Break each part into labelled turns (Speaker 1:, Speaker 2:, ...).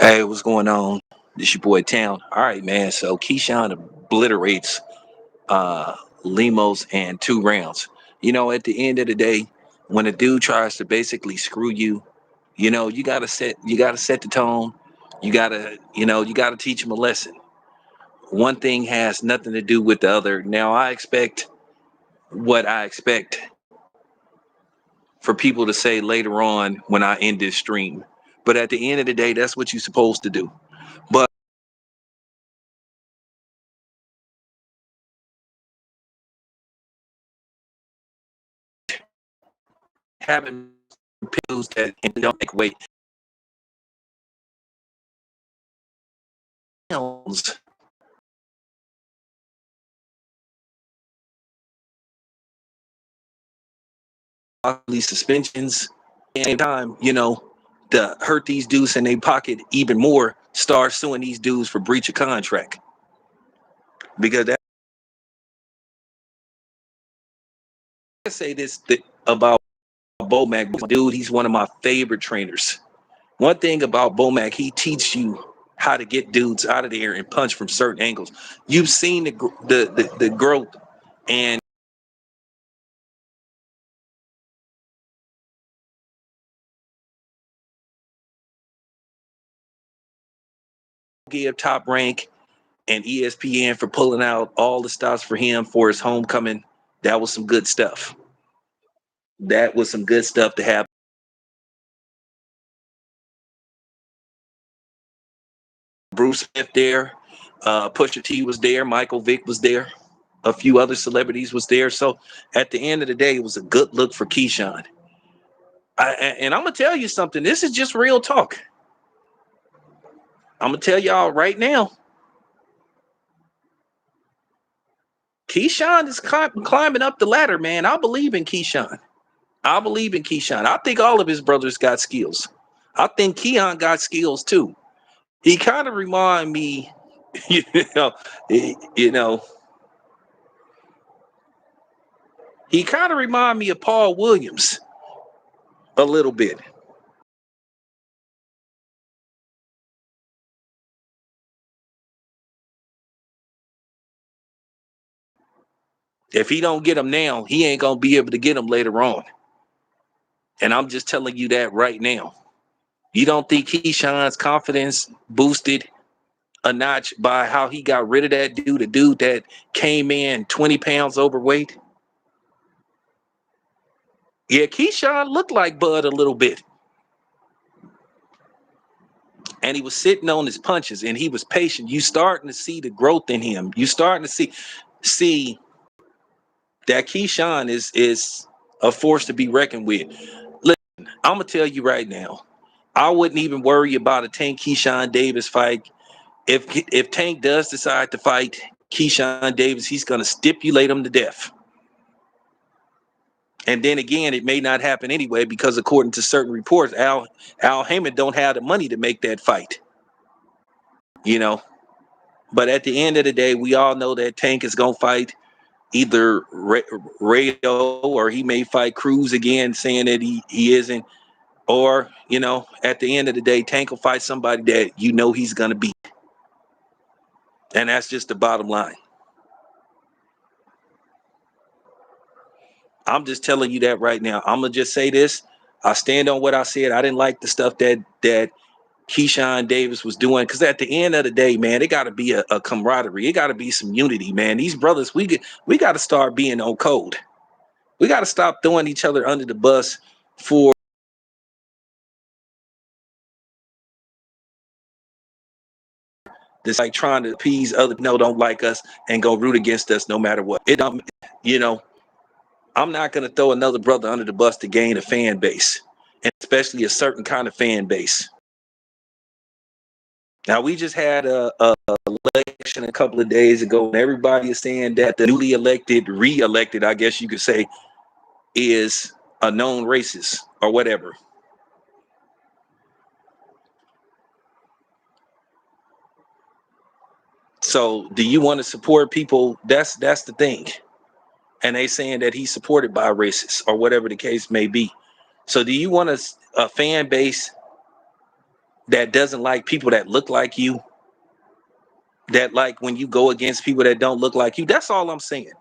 Speaker 1: Hey, what's going on? This your boy Town. All right, man. So Keyshawn obliterates uh Lemos and 2 rounds. At the end of the day, when a dude tries to basically screw you, you gotta set the tone. You gotta teach him a lesson. One thing has nothing to do with the other. Now I expect what I expect for people to say later on when I end this stream. But at the end of the day, that's what you're supposed to do. But having pills that don't make weight pounds, these suspensions, and time, to hurt these dudes in their pocket even more, start suing these dudes for breach of contract. Because I say this about Bomac, dude, he's one of my favorite trainers. One thing about Bomac, he teaches you how to get dudes out of there and punch from certain angles. You've seen the growth and give Top Rank and ESPN for pulling out all the stops for him for his homecoming. That was some good stuff. That was some good stuff to have. Bruce Smith there, Pusha T was there, Michael Vick was there, a few other celebrities was there. So at the end of the day, it was a good look for Keyshawn. And I'm gonna tell you something. This is just real talk. I'm gonna tell y'all right now. Keyshawn is climbing up the ladder, man. I believe in Keyshawn. I believe in Keyshawn. I think all of his brothers got skills. I think Keon got skills too. He kind of remind me, you know, you know, he kind of remind me of Paul Williams a little bit. If he don't get him now, he ain't gonna be able to get him later on. And I'm just telling you that right now. You don't think Keyshawn's confidence boosted a notch by how he got rid of that dude, a dude that came in 20 pounds overweight? Yeah, Keyshawn looked like Bud a little bit. And he was sitting on his punches and he was patient. You starting to see the growth in him. You starting to see that Keyshawn is a force to be reckoned with. Listen, I'm gonna tell you right now, I wouldn't even worry about a Tank Keyshawn Davis fight. If Tank does decide to fight Keyshawn Davis, he's gonna stipulate him to death. And then again, it may not happen anyway because according to certain reports, Al Heyman don't have the money to make that fight. You know, but at the end of the day, we all know that Tank is gonna fight either Rayo or he may fight Cruz again, saying that he isn't. Or, at the end of the day, Tank will fight somebody that he's going to beat. And that's just the bottom line. I'm just telling you that right now. I'm going to just say this. I stand on what I said. I didn't like the stuff that Keyshawn Davis was doing. Because at the end of the day, man, it got to be a camaraderie. It got to be some unity, man. These brothers, we got to start being on code. We got to stop throwing each other under the bus for this, like trying to appease other don't like us and go root against us no matter what. It I'm not going to throw another brother under the bus to gain a fan base, and especially a certain kind of fan base. Now, we just had a election a couple of days ago, and everybody is saying that the newly elected, re-elected, I guess you could say, is a known racist or whatever. So, do you want to support people? That's the thing. And they saying that he's supported by racists or whatever the case may be. So do you want a fan base that doesn't like people that look like you, that like when you go against people that don't look like you. That's all I'm saying.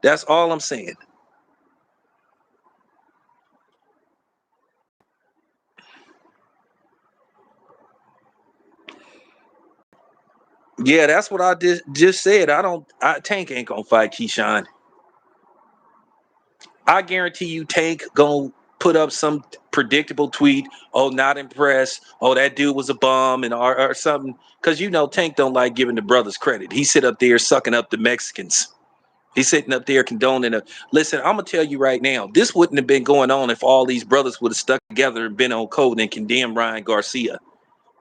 Speaker 1: That's all I'm saying. Yeah, that's what I just said. Tank ain't gonna fight Keyshawn. I guarantee you Tank gonna put up some predictable tweet. Oh, not impressed. Oh, that dude was a bum and or something. Because you know Tank don't like giving the brothers credit. He sit up there sucking up the Mexicans. He's sitting up there condoning it. Listen, I'm gonna tell you right now, this wouldn't have been going on if all these brothers would have stuck together and been on code and condemned Ryan Garcia.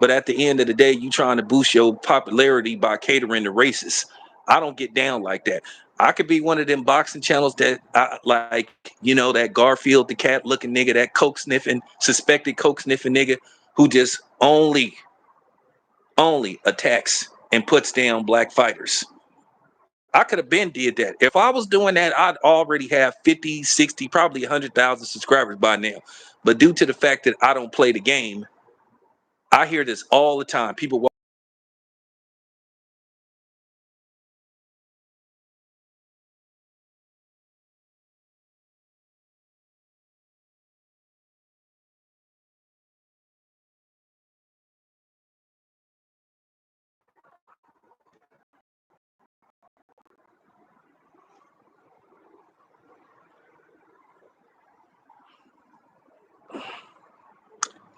Speaker 1: But at the end of the day, you trying to boost your popularity by catering to racists. I don't get down like that. I could be one of them boxing channels that I like, you know, that Garfield the cat looking nigga, that coke sniffing, suspected coke sniffing nigga who just only attacks and puts down black fighters. I could have been did that. If I was doing that, I'd already have 50, 60, probably 100,000 subscribers by now. But due to the fact that I don't play the game, I hear this all the time. People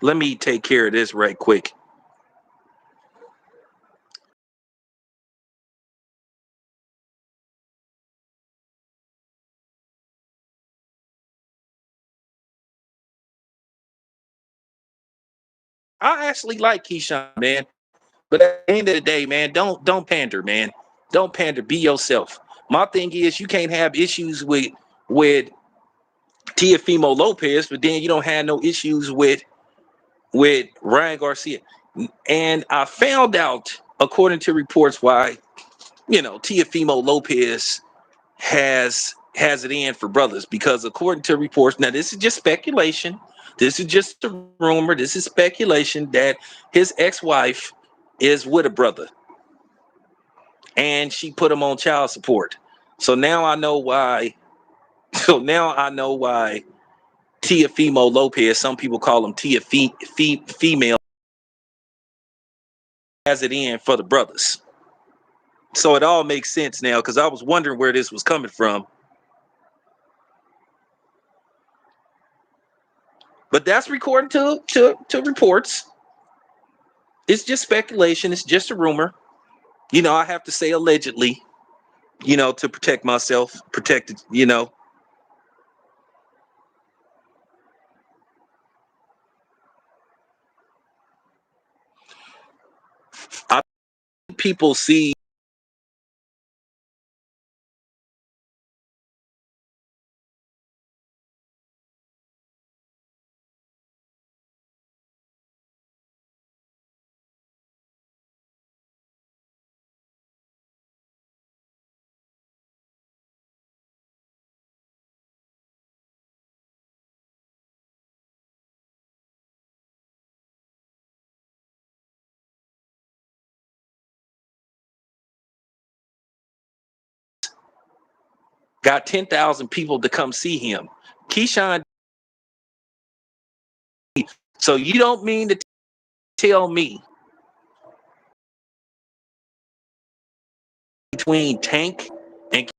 Speaker 1: let me take care of this right quick. I actually like Keyshawn, man. But at the end of the day, man, don't pander, man. Don't pander. Be yourself. My thing is, you can't have issues with Teofimo Lopez, but then you don't have no issues with Ryan Garcia. And I found out, according to reports, why Teofimo Lopez has it in for brothers, because according to reports, now this is just speculation. This is just a rumor. This is speculation that his ex-wife is with a brother, and she put him on child support. So now I know why. So now I know why Teofimo Lopez, some people call him female, has it in for the brothers. So it all makes sense now, because I was wondering where this was coming from. But that's according to reports. It's just speculation. It's just a rumor. I have to say allegedly, to protect myself, protect it. I people see got 10,000 people to come see him. Keyshawn, so you don't mean to tell me between Tank and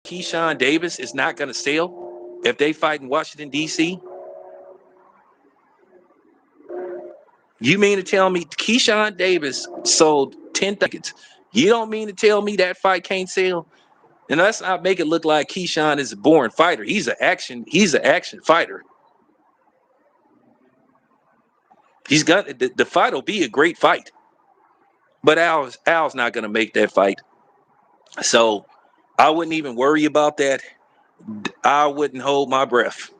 Speaker 1: Keyshawn Davis is not going to sell if they fight in Washington, D.C.? You mean to tell me Keyshawn Davis sold 10 tickets? You don't mean to tell me that fight can't sell? And let's not make it look like Keyshawn is a boring fighter. He's an action fighter. He's got the fight will be a great fight. But Al's not gonna make that fight. So I wouldn't even worry about that. I wouldn't hold my breath.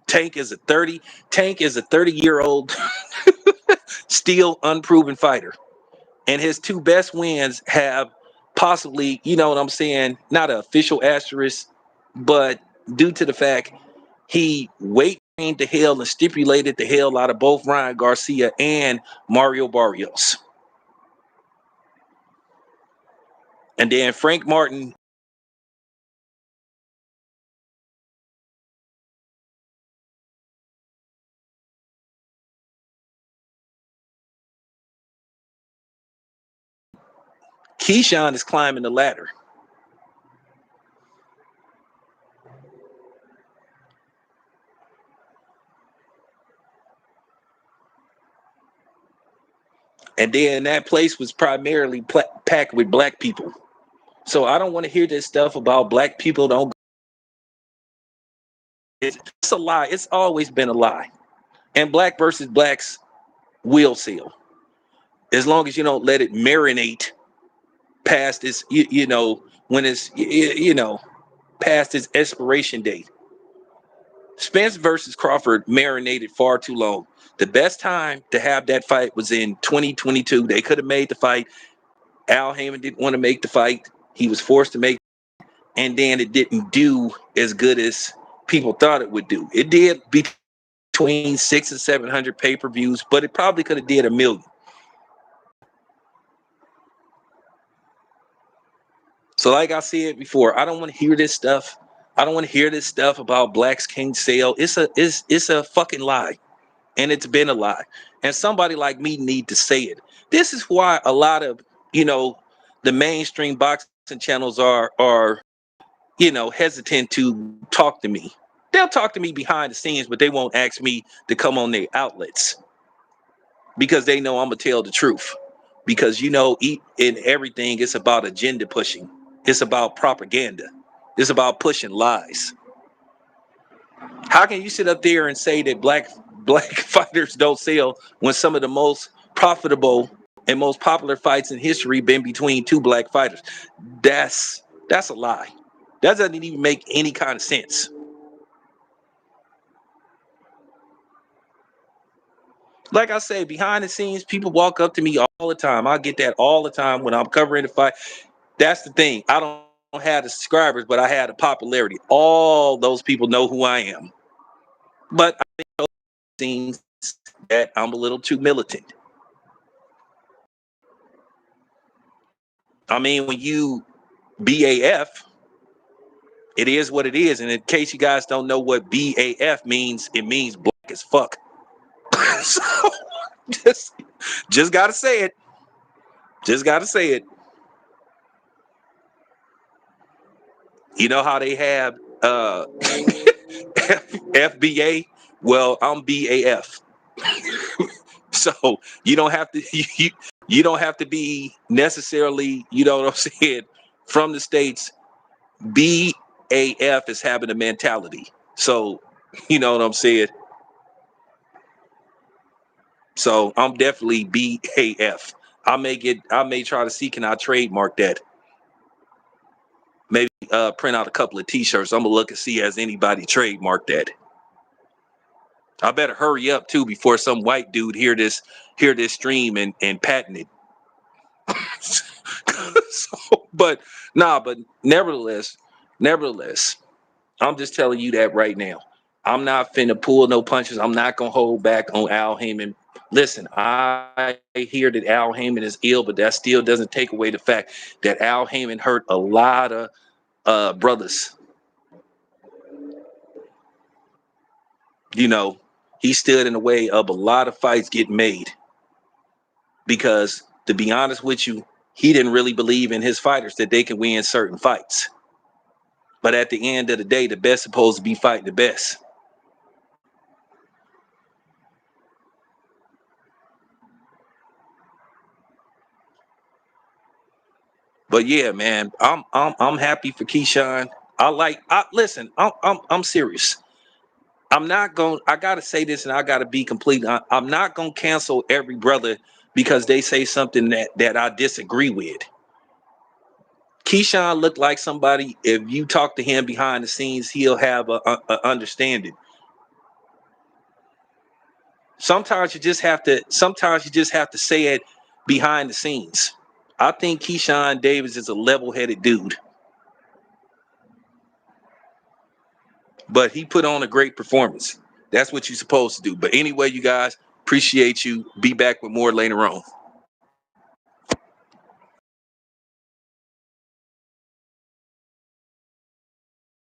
Speaker 1: Tank is a 30-year-old still unproven fighter. And his two best wins have possibly, you know what I'm saying, not an official asterisk, but due to the fact he weight the hell and stipulated the hell out of both Ryan Garcia and Mario Barrios. And then Frank Martin. Keyshawn is climbing the ladder. And then that place was primarily packed with black people. So I don't want to hear this stuff about black people don't. It's a lie. It's always been a lie. And black versus blacks will sell. As long as you don't let it marinate past its, when it's, past its expiration date. Spence versus Crawford marinated far too long. The best time to have that fight was in 2022. They could have made the fight. Al Heyman didn't want to make the fight. He was forced to make, and then it didn't do as good as people thought it would do. It did between 600 and 700 pay-per-views, but it probably could have did 1 million. So like I said before, I don't want to hear this stuff. I don't want to hear this stuff about blacks can't sell. It's a fucking lie. And it's been a lie. And somebody like me need to say it. This is why a lot of, the mainstream boxing channels are hesitant to talk to me. They'll talk to me behind the scenes, but they won't ask me to come on their outlets because they know I'm gonna tell the truth. Because in everything, it's about agenda pushing. It's about propaganda. It's about pushing lies. How can you sit up there and say that black fighters don't sell when some of the most profitable and most popular fights in history been between two black fighters? That's a lie. That doesn't even make any kind of sense. Like I say, behind the scenes, people walk up to me all the time. I get that all the time when I'm covering the fight. That's the thing. I don't have the subscribers, but I have the popularity. All those people know who I am. But I think things that I'm a little too militant. I mean, when you BAF, it is what it is. And in case you guys don't know what BAF means, it means black as fuck. So just gotta say it. Just gotta say it. You know how they have FBA? Well, I'm BAF. So you don't have to you don't have to be necessarily, you know what I'm saying, from the States. BAF is having a mentality. So you know what I'm saying? So I'm definitely BAF. I may try to see, can I trademark that? Maybe print out a couple of t-shirts. I'm gonna look and see has anybody trademarked that. I better hurry up too before some white dude hear this stream and patent it. But nevertheless, I'm just telling you that right now. I'm not finna pull no punches. I'm not gonna hold back on Al Heyman. Listen, I hear that Al Heyman is ill, but that still doesn't take away the fact that Al Heyman hurt a lot of brothers. He stood in the way of a lot of fights getting made. Because to be honest with you, he didn't really believe in his fighters that they can win certain fights. But at the end of the day, the best supposed to be fighting the best. But yeah, man, I'm happy for Keyshawn. Listen, I'm serious. I gotta say this and I gotta be complete. I'm not gonna cancel every brother because they say something that I disagree with. Keyshawn looked like somebody, if you talk to him behind the scenes, he'll have a understanding. Sometimes you just have to say it behind the scenes. I think Keyshawn Davis is a level-headed dude. But he put on a great performance. That's what you're supposed to do. But anyway, you guys, appreciate you. Be back with more later on.